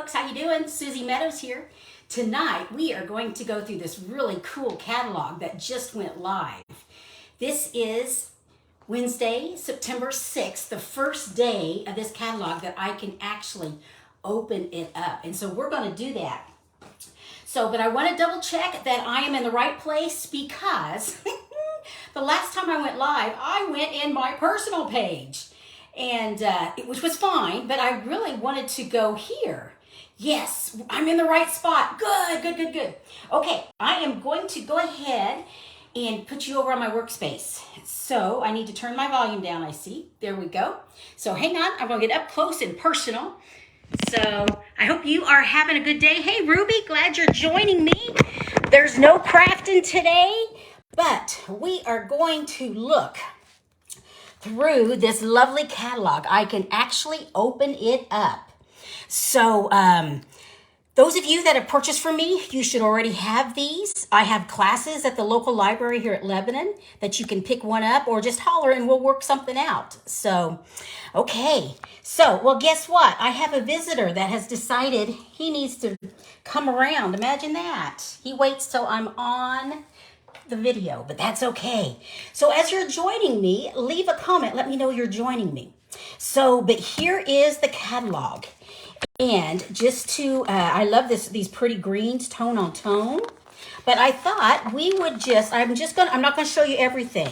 folks, how you doing? Susie Meadows here. Tonight we are going to go through this really cool catalog that just went live. This is Wednesday, September 6th, the first day of this catalog that I can actually open it up. And so we're going to do that. But I want to double check that I am in the right place because the last time I went live, I went in my personal page. And which was fine, but I really wanted to go here. Yes, I'm in the right spot. Good. Okay, I am going to go ahead and put you over on my workspace. So I need to turn my volume down, I see. There we go. So hang on, I'm going to get up close and personal. So I hope you are having a good day. Hey, Ruby, glad you're joining me. There's no crafting today, but we are going to look through this lovely catalog. I can actually open it up. So those of you that have purchased from me, you should already have these. I have classes at the local library here at Lebanon that you can pick one up or just holler and we'll work something out. So, okay. So, well, guess what? I have a visitor that has decided he needs to come around. Imagine that. He waits till I'm on the video, but that's okay. So as you're joining me, leave a comment. Let me know you're joining me. But here is the catalog. And just to, I love these pretty greens, tone on tone. But I thought we would I'm not going to show you everything.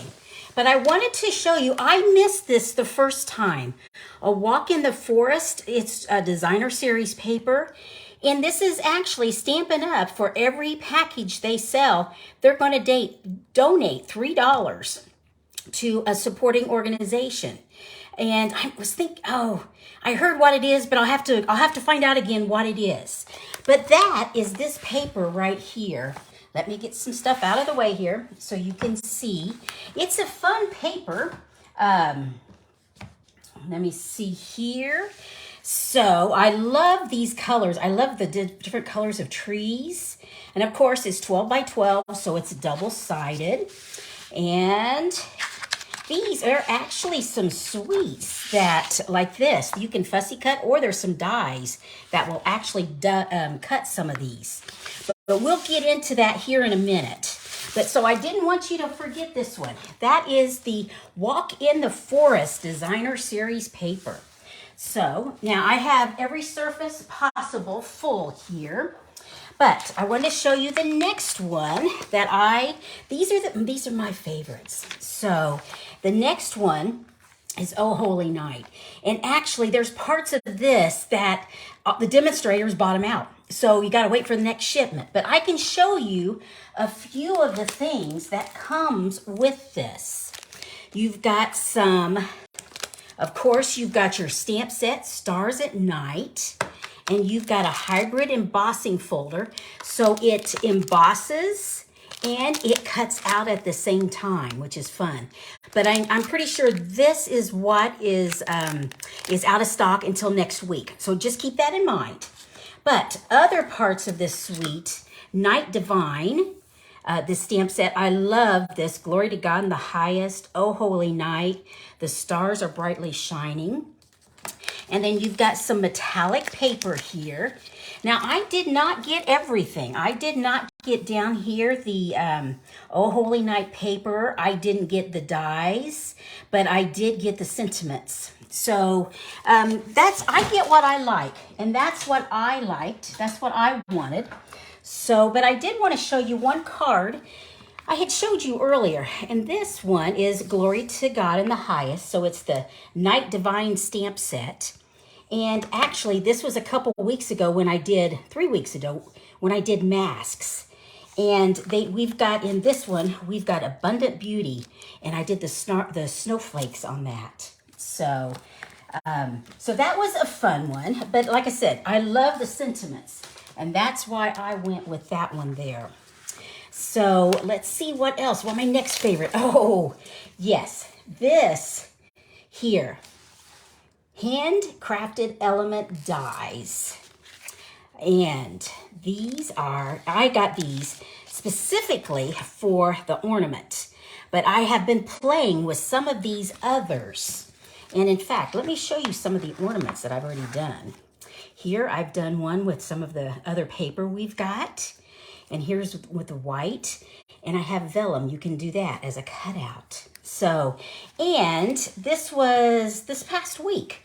But I wanted to show you, I missed this the first time. A Walk in the Forest, it's a designer series paper. And this is actually Stampin' Up! For every package they sell, they're going to donate $3 to a supporting organization. And I was thinking, I heard what it is, but I'll have to find out again what it is. But that is this paper right here. Let me get some stuff out of the way here so you can see. It's a fun paper. Let me see here. So I love these colors. I love the different colors of trees. And of course it's 12 by 12, so it's double-sided. And these are actually some sweets that, like this, you can fussy cut, or there's some dies that will actually cut some of these. But we'll get into that here in a minute. So I didn't want you to forget this one. That is the Walk in the Forest Designer Series paper. So now I have every surface possible full here, but I want to show you the next one that these are my favorites. So the next one is Oh Holy Night. And actually there's parts of this that the demonstrators bottom out. So you got to wait for the next shipment, but I can show you a few of the things that comes with this. You've got of course, you've got your stamp set, Stars at Night, and you've got a hybrid embossing folder. So it embosses and it cuts out at the same time, which is fun. But I'm pretty sure this is what is out of stock until next week. So just keep that in mind. But other parts of this suite, Night Divine, this stamp set, I love this. Glory to God in the highest. Oh Holy Night. The stars are brightly shining. And then you've got some metallic paper here. Now, I did not get everything. I did not get down here the Oh Holy Night paper. I didn't get the dies, but I did get the sentiments. So I get what I like, and that's what I liked. That's what I wanted. But I did want to show you one card I had showed you earlier, and this one is Glory to God in the Highest. So it's the Night Divine stamp set. And actually, this was a couple weeks ago when I did, 3 weeks ago, when I did masks. And we've got in this one, we've got Abundant Beauty, and I did the snowflakes on that. So that was a fun one. But like I said, I love the sentiments, and that's why I went with that one there. So let's see what else. Well, my next favorite. Oh, yes. This here. Handcrafted element dies. And I got these specifically for the ornament. But I have been playing with some of these others. And in fact, let me show you some of the ornaments that I've already done. Here I've done one with some of the other paper we've got. And here's with the white. And I have vellum. You can do that as a cutout. So, and this was this past week.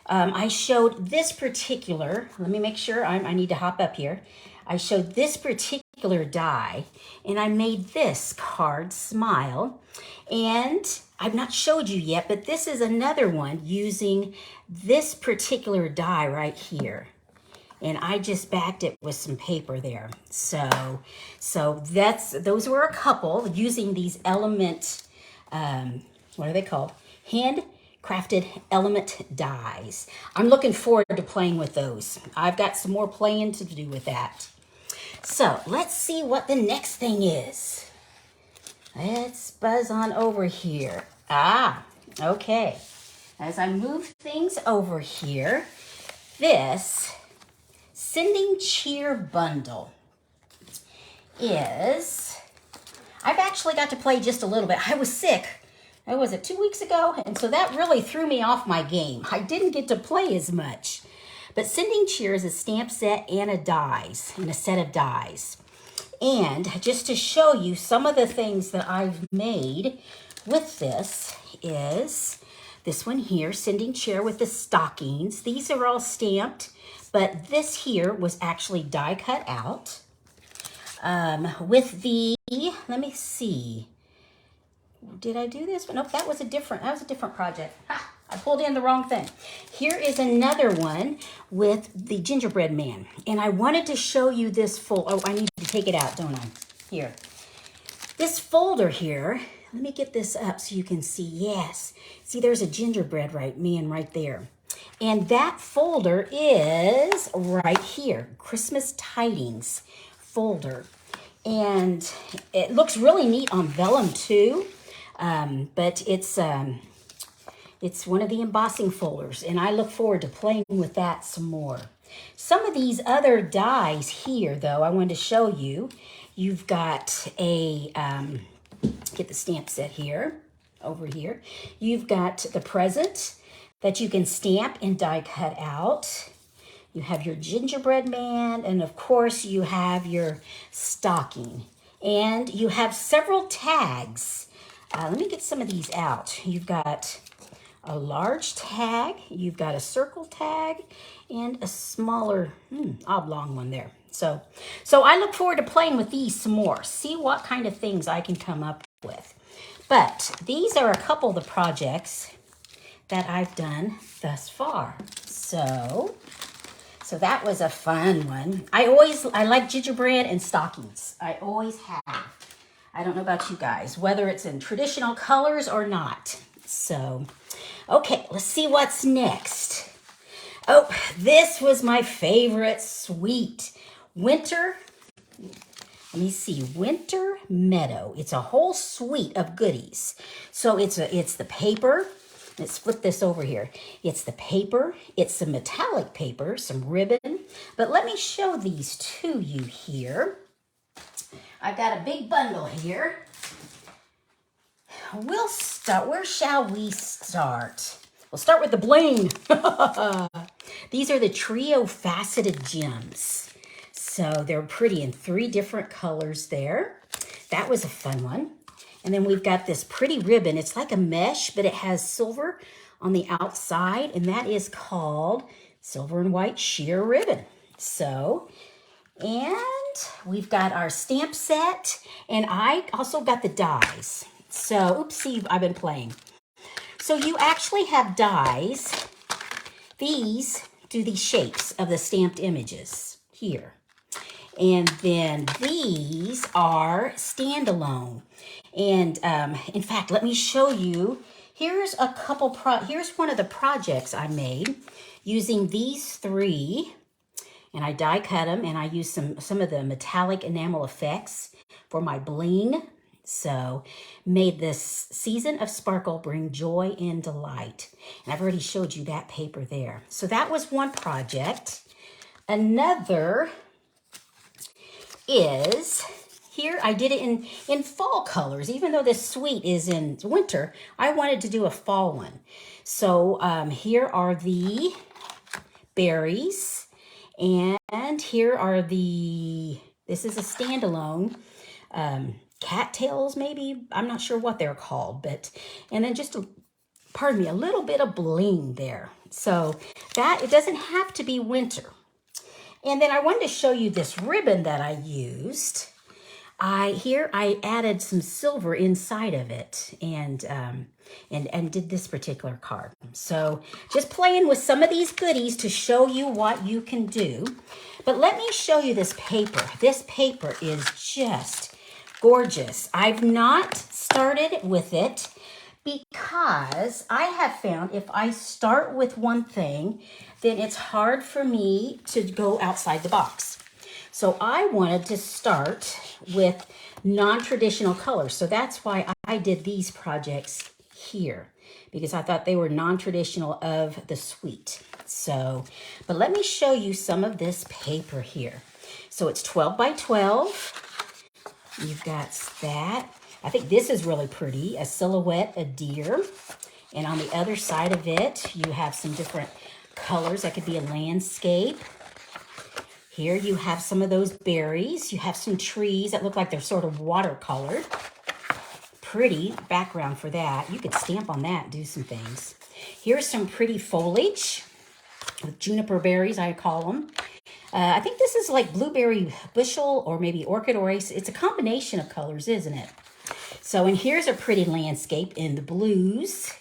I showed this particular, let me make sure, I need to hop up here. I showed this particular die, and I made this card smile. And I've not showed you yet, but this is another one using this particular die right here. And I just backed it with some paper there. So those were a couple using these element, what are they called? Handcrafted element dies. I'm looking forward to playing with those. I've got some more playing to do with that. So let's see what the next thing is. Let's buzz on over here. Okay. As I move things over here, this Sending Cheer bundle is, I've actually got to play just a little bit. I was sick, was it 2 weeks ago? And so that really threw me off my game. I didn't get to play as much. But Sending Cheer is a stamp set and a set of dies. And just to show you some of the things that I've made with this is this one here, Sending Cheer with the stockings. These are all stamped, but this here was actually die cut out. With the, let me see. Did I do this? Nope, that was a different project. I pulled in the wrong thing. Here is another one with the gingerbread man. And I wanted to show you this I need to take it out, don't I? Here. This folder here, let me get this up so you can see. Yes. See, there's a gingerbread man right there. And that folder is right here, Christmas Tidings folder. And it looks really neat on vellum too, but it's one of the embossing folders, and I look forward to playing with that some more. Some of these other dies here, though, I wanted to show you. You've got a, get the stamp set here, over here. You've got the present that you can stamp and die cut out. You have your gingerbread man, and of course you have your stocking. And you have several tags. Let me get some of these out. You've got a large tag, you've got a circle tag, and a smaller oblong one there. So I look forward to playing with these some more, see what kind of things I can come up with. But these are a couple of the projects that I've done thus far. So that was a fun one. I like gingerbread and stockings. I always have. I don't know about you guys, whether it's in traditional colors or not. So, okay, let's see what's next. Oh, this was my favorite sweet. Winter Meadow. It's a whole suite of goodies. So it's the paper. Let's flip this over here. It's the paper. It's some metallic paper, some ribbon. But let me show these to you here. I've got a big bundle here. We'll start. Where shall we start? We'll start with the bling. These are the trio faceted gems. So they're pretty in 3 different colors there. That was a fun one. And then we've got this pretty ribbon. It's like a mesh, but it has silver on the outside, and that is called silver and white sheer ribbon. So, and we've got our stamp set, and I also got the dies. So, oopsie, I've been playing. So you actually have dies. These do the shapes of the stamped images here. And then these are standalone. And in fact, let me show you. Here's a couple, here's one of the projects I made using these 3. And I die cut them, and I use some of the metallic enamel effects for my bling. So made this Season of Sparkle bring joy and delight. And I've already showed you that paper there. So that was one project. Another is, here I did it in fall colors. Even though this suite is in winter, I wanted to do a fall one. So here are the berries. And here are this is a standalone cattails, maybe. I'm not sure what they're called, but, and then just pardon me, a little bit of bling there. So that, it doesn't have to be winter. And then I wanted to show you this ribbon that I used. Here I added some silver inside of it and did this particular card. So just playing with some of these goodies to show you what you can do. But let me show you this paper. This paper is just gorgeous. I've not started with it because I have found if I start with one thing, then it's hard for me to go outside the box. So I wanted to start with non-traditional colors. So that's why I did these projects here, because I thought they were non-traditional of the suite. So, but let me show you some of this paper here. So it's 12 by 12. You've got that. I think this is really pretty, a silhouette, a deer. And on the other side of it, you have some different colors. That could be a landscape. Here you have some of those berries. You have some trees that look like they're sort of watercolored. Pretty background for that. You could stamp on that and do some things. Here's some pretty foliage with juniper berries, I call them. I think this is like blueberry bushel or maybe orchid or ace. It's a combination of colors, isn't it? So, and here's a pretty landscape in the blues.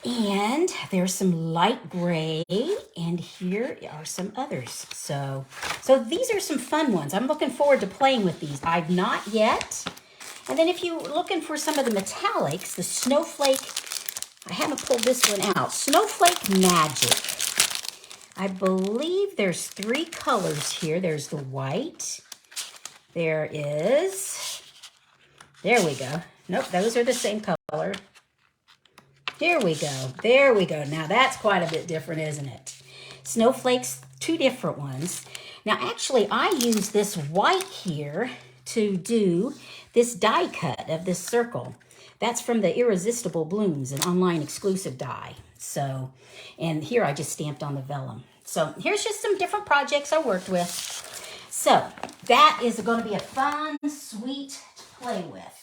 And there's some light gray, and here are some others. So these are some fun ones. I'm looking forward to playing with these. I've not yet. And then if you're looking for some of the metallics, the snowflake, I haven't pulled this one out. Snowflake Magic. I believe there's 3 colors here. There's the white. There we go. Nope, those are the same color. Here we go. There we go. Now that's quite a bit different, isn't it? Snowflakes, 2 different ones. Now actually I use this white here to do this die cut of this circle. That's from the Irresistible Blooms, an online exclusive die. So, and here I just stamped on the vellum. So here's just some different projects I worked with. So that is going to be a fun suite to play with.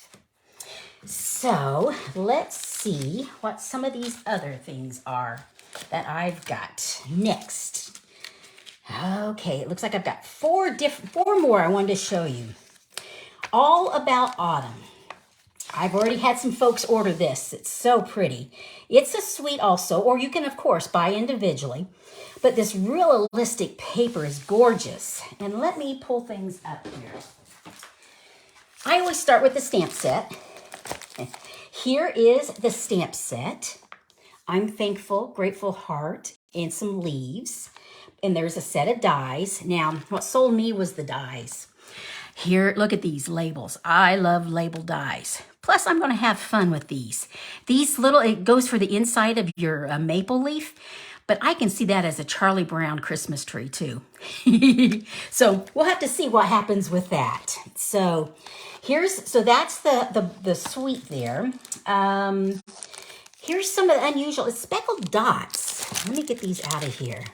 So let's see what some of these other things are that I've got next. Okay, it looks like I've got 4 more I wanted to show you. All About Autumn. I've already had some folks order this. It's so pretty. It's a suite also, or you can of course buy individually. But this realistic paper is gorgeous. And let me pull things up here. I always start with the stamp set. Here is the stamp set. I'm Thankful, Grateful Heart, and some leaves. And there's a set of dies. Now, what sold me was the dies. Here, look at these labels. I love label dies. Plus, I'm going to have fun with these. These little, it goes for the inside of your maple leaf. But I can see that as a Charlie Brown Christmas tree too. So we'll have to see what happens with that. So that's the suite there. Here's some of the unusual, it's speckled dots. Let me get these out of here.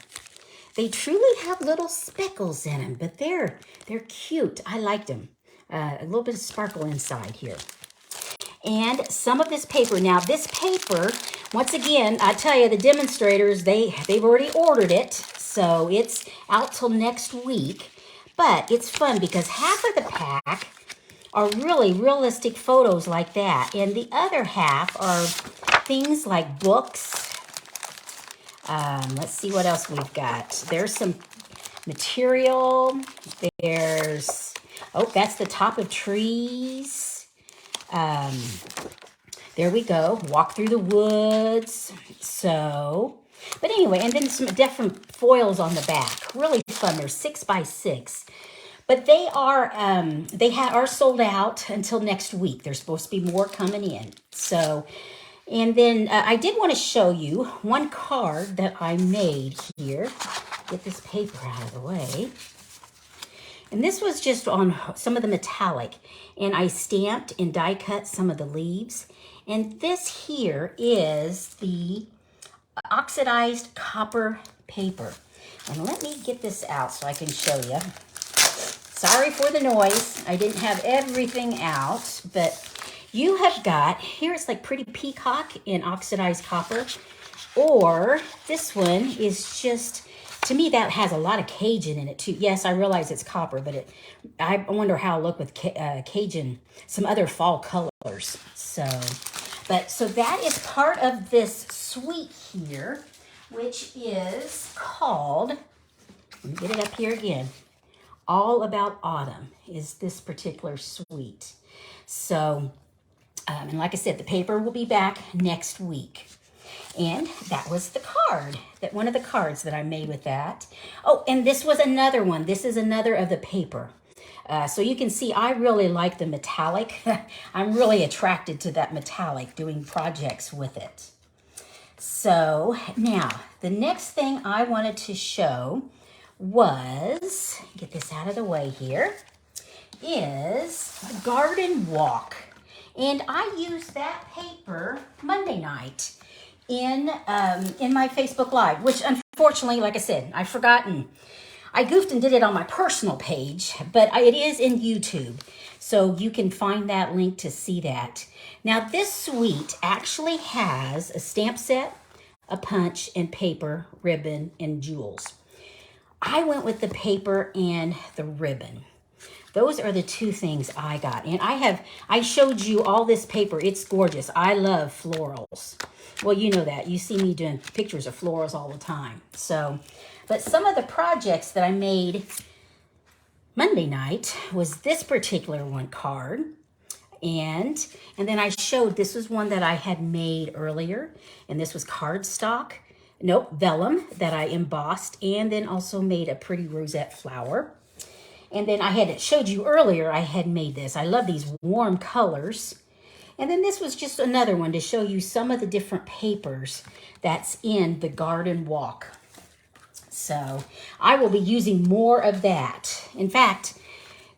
They truly have little speckles in them, but they're cute. I liked them. A little bit of sparkle inside here. And some of this paper. Now this paper, once again, I tell you, the demonstrators, they've already ordered it. So it's out till next week. But it's fun because half of the pack are really realistic photos like that. And the other half are things like books. Let's see what else we've got. There's some material. There's, oh, that's the top of trees. There we go. Walk through the woods. So, but anyway, and then some different foils on the back. Really fun. They're 6 by 6. But they are sold out until next week. There's supposed to be more coming in. So, and then I did want to show you one card that I made here. Get this paper out of the way. And this was just on some of the metallic. And I stamped and die cut some of the leaves. And this here is the oxidized copper paper. And let me get this out so I can show you. Sorry for the noise. I didn't have everything out, but you have got, here it's like Pretty Peacock in oxidized copper, or this one is just, to me that has a lot of Cajun in it too. Yes, I realize it's copper, but I wonder how it'll look with Cajun, some other fall colors. So that is part of this suite here, which is called, let me get it up here again, All About Autumn is this particular suite. So, and like I said, the paper will be back next week. And that was the card, one of the cards that I made with that. Oh, and this was another one. This is another of the paper. So you can see I really like the metallic. I'm really attracted to that metallic, doing projects with it. So now, the next thing I wanted to show was, get this out of the way here, is the garden walk. And I used that paper Monday night in my Facebook Live, which unfortunately, like I said, I've forgotten. I goofed and did it on my personal page, but it is in YouTube. So you can find that link to see that. Now this suite actually has a stamp set, a punch, and paper, ribbon, and jewels. I went with the paper and the ribbon. Those are the two things I got. And I showed you all this paper. It's gorgeous. I love florals. Well, you know that. You see me doing pictures of florals all the time. So, but some of the projects that I made Monday night was this particular one card. And then I showed, this was one that I had made earlier. And this was cardstock. Nope, vellum that I embossed. And then also made a pretty rosette flower. And then I had showed you earlier, I had made this. I love these warm colors. And then this was just another one to show you some of the different papers that's in the garden walk. So I will be using more of that. In fact,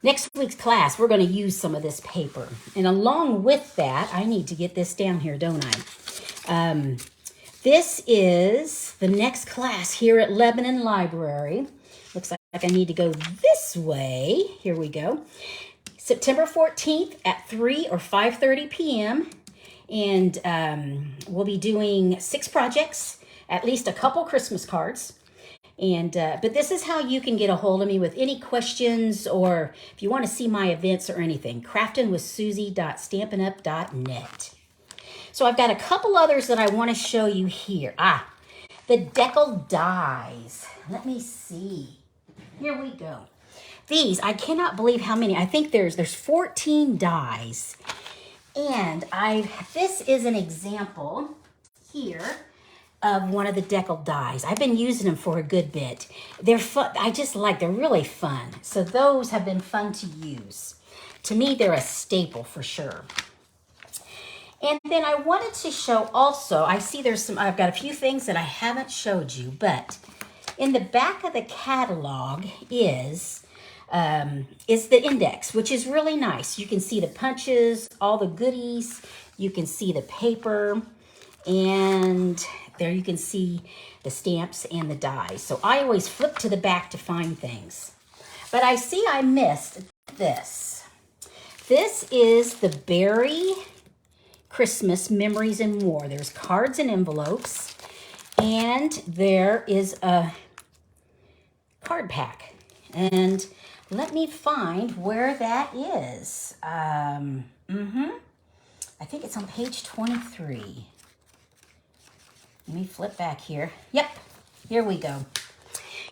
next week's class, we're going to use some of this paper. And along with that, I need to get this down here, don't I? This is the next class here at Lebanon Library. Looks like I need to go this way. Here we go. September 14th at 3 or 5:30 p.m. And we'll be doing 6 projects, at least a couple Christmas cards. And but this is how you can get a hold of me with any questions, or if you want to see my events or anything. craftingwithsusie.stampinup.net. So I've got a couple others that I want to show you here. The decal dies. Let me see. Here we go. These, I cannot believe how many. I think there's 14 dies. And this is an example here of one of the decal dies. I've been using them for a good bit. They're fun. They're really fun. So those have been fun to use. To me, they're a staple for sure. And then I wanted to show also, I see I've got a few things that I haven't showed you, but in the back of the catalog is the index, which is really nice. You can see the punches, all the goodies. You can see the paper, and there you can see the stamps and the dies. So I always flip to the back to find things. But I see I missed this. This is the Berry Christmas Memories and More. There's cards and envelopes, and there is a card pack. And let me find where that is. I think it's on page 23. Let me flip back here. Yep, here we go.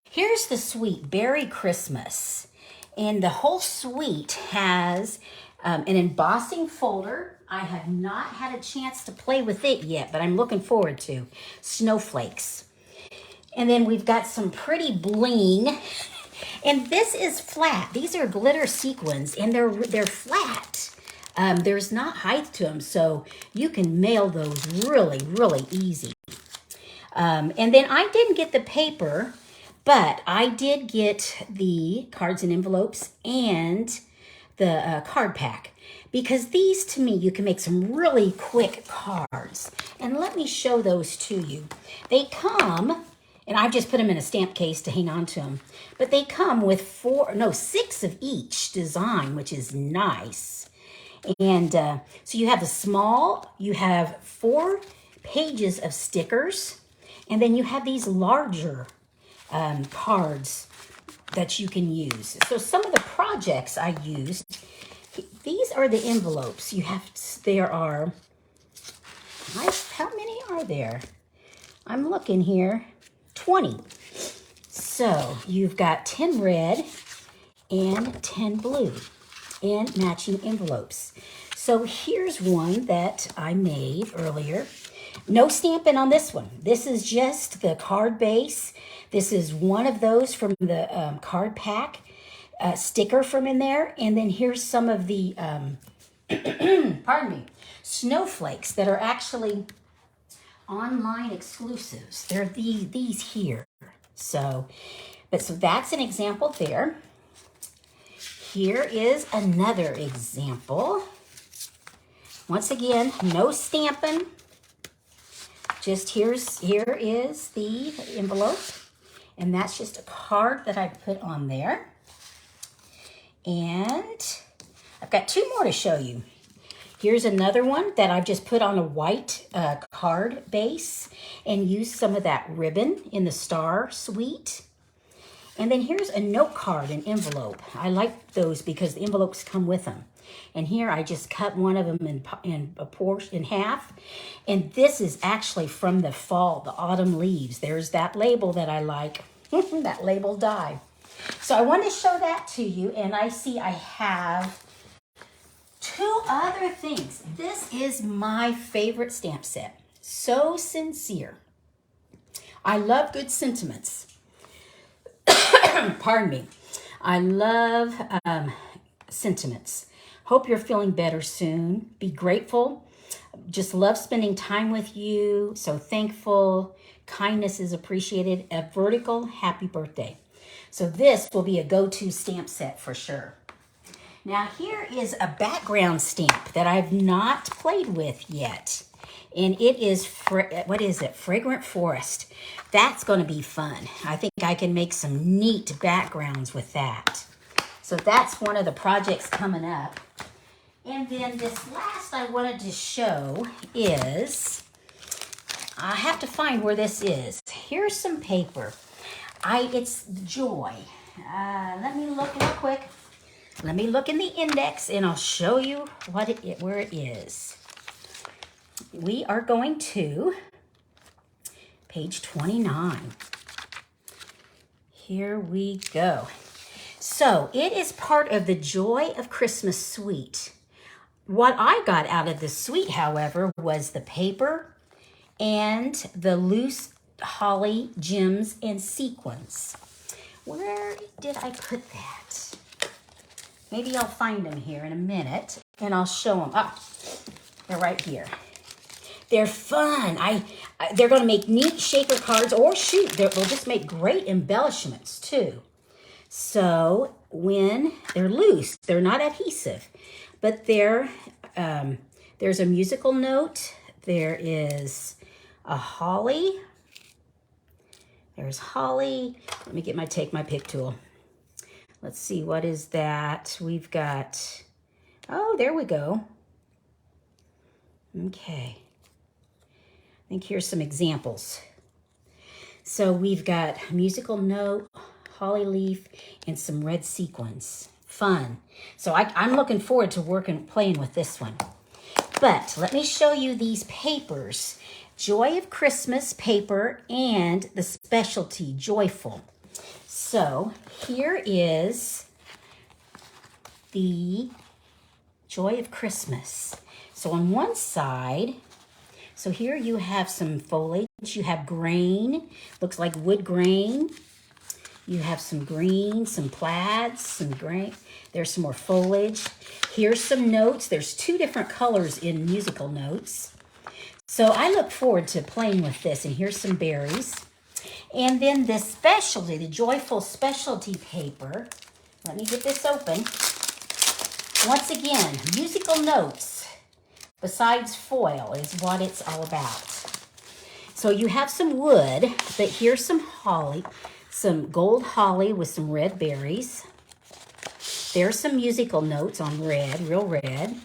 Here's the suite, Berry Christmas. And the whole suite has an embossing folder. I have not had a chance to play with it yet, but I'm looking forward to. Snowflakes. And then we've got some pretty bling. And this is flat. These are glitter sequins, and they're flat. There's not height to them, so you can mail those really, really easy. And then I didn't get the paper, but I did get the cards and envelopes and the card pack. Because these, to me, you can make some really quick cards. And let me show those to you. They come, and I just put them in a stamp case to hang on to them. But they come with 6 of each design, which is nice. And so you have the small, you have 4 pages of stickers, and then you have these larger cards that you can use. So some of the projects I used, these are the envelopes. There are, how many are there? I'm looking here, 20. So you've got 10 red and 10 blue and matching envelopes. So here's one that I made earlier. No stamping on this one. This is just the card base. This is one of those from the card pack sticker from in there. And then here's some of the, pardon me, snowflakes that are actually online exclusives. They're these here. So that's an example there. Here is another example. Once again, no stamping. Just here is the envelope, and that's just a card that I put on there. And I've got 2 more to show you. Here's another one that I've just put on a white card base and used some of that ribbon in the Star Suite. And then here's a note card, an envelope. I like those because the envelopes come with them. And here I just cut one of them in half. And this is actually from the fall, the autumn leaves. There's that label that I like, that label die. So I want to show that to you. And I see I have 2 other things. This is my favorite stamp set. So sincere. I love good sentiments. Pardon me. I love sentiments. Hope you're feeling better soon. Be grateful. Just love spending time with you. So thankful. Kindness is appreciated. A vertical happy birthday. So this will be a go-to stamp set for sure. Now here is a background stamp that I've not played with yet. And it is, what is it? Fragrant Forest. That's going to be fun. I think I can make some neat backgrounds with that. So that's one of the projects coming up. And then this last I wanted to show is, I have to find where this is. Here's some paper. It's Joy. Let me look real quick. Let me look in the index and I'll show you where it is. We are going to page 29. Here we go. So it is part of the Joy of Christmas suite. What I got out of the suite, however, was the paper and the loose holly gems and sequins. Where did I put that? Maybe I'll find them here in a minute and I'll show them. They're right here. They're fun. They're going to make neat shaker cards, or shoot, they'll just make great embellishments too. So when they're loose, they're not adhesive, but there's a musical note. There is a holly. There's holly. Let me take my pick tool. Let's see, what is that? We've got, oh, there we go. Okay. I think here's some examples. So we've got musical note, holly leaf, and some red sequins. Fun. So I'm looking forward to playing with this one. But let me show you these papers. Joy of Christmas paper and the specialty Joyful. So here is the Joy of Christmas. So on one side, so here you have some foliage. You have grain, looks like wood grain. You have some green, some plaids, some grain. There's some more foliage. Here's some notes. There's 2 different colors in musical notes. So I look forward to playing with this. And here's some berries. And then this specialty, the Joyful specialty paper. Let me get this open. Once again, musical notes besides foil is what it's all about. So you have some wood, but here's some holly, some gold holly with some red berries. There's some musical notes on red, real red.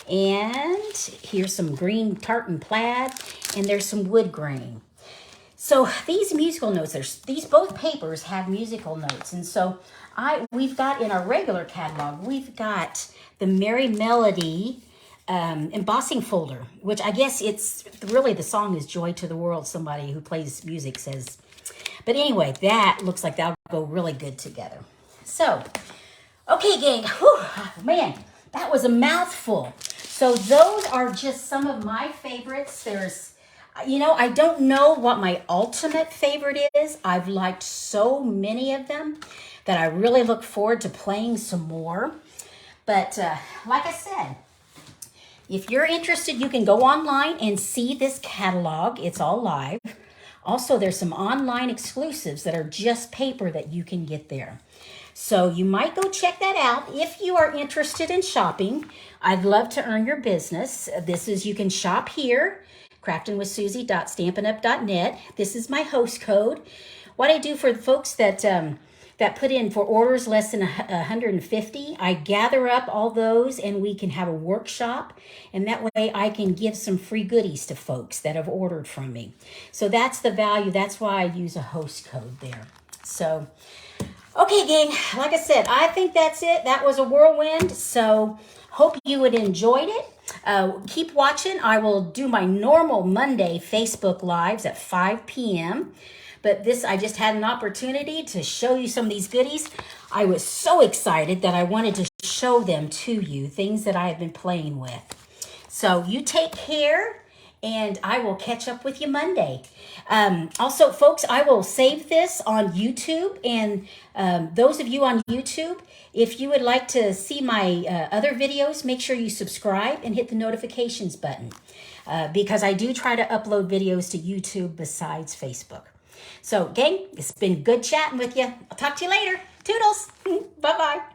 And here's some green tartan plaid, and there's some wood grain. So these musical notes, these both papers have musical notes. And so we've got in our regular catalog, we've got the Merry Melody embossing folder, which I guess it's really, the song is Joy to the World, somebody who plays music says. But anyway, that looks like that'll go really good together. So, okay, gang, whew, man, that was a mouthful. So those are just some of my favorites. There's, you know, I don't know what my ultimate favorite is. I've liked so many of them that I really look forward to playing some more. But like I said, if you're interested, you can go online and see this catalog. It's all live. Also, there's some online exclusives that are just paper that you can get there. So you might go check that out if you are interested in shopping. I'd love to earn your business. This is, you can shop here, craftingwithsusie.stampinup.net. This is my host code. What I do for the folks that put in for orders less than 150, I gather up all those and we can have a workshop, and that way I can give some free goodies to folks that have ordered from me. So that's the value. That's why I use a host code there. So, okay, gang, like I said, I think that's it. That was a whirlwind. So hope you would enjoyed it. Keep watching. I will do my normal Monday Facebook Lives at 5 p.m., but this, I just had an opportunity to show you some of these goodies. I was so excited that I wanted to show them to you, things that I have been playing with. So you take care, and I will catch up with you Monday. Also, folks, I will save this on YouTube, and those of you on YouTube, if you would like to see my other videos, make sure you subscribe and hit the notifications button, because I do try to upload videos to YouTube besides Facebook. So, gang, it's been good chatting with you. I'll talk to you later. Toodles. Bye-bye.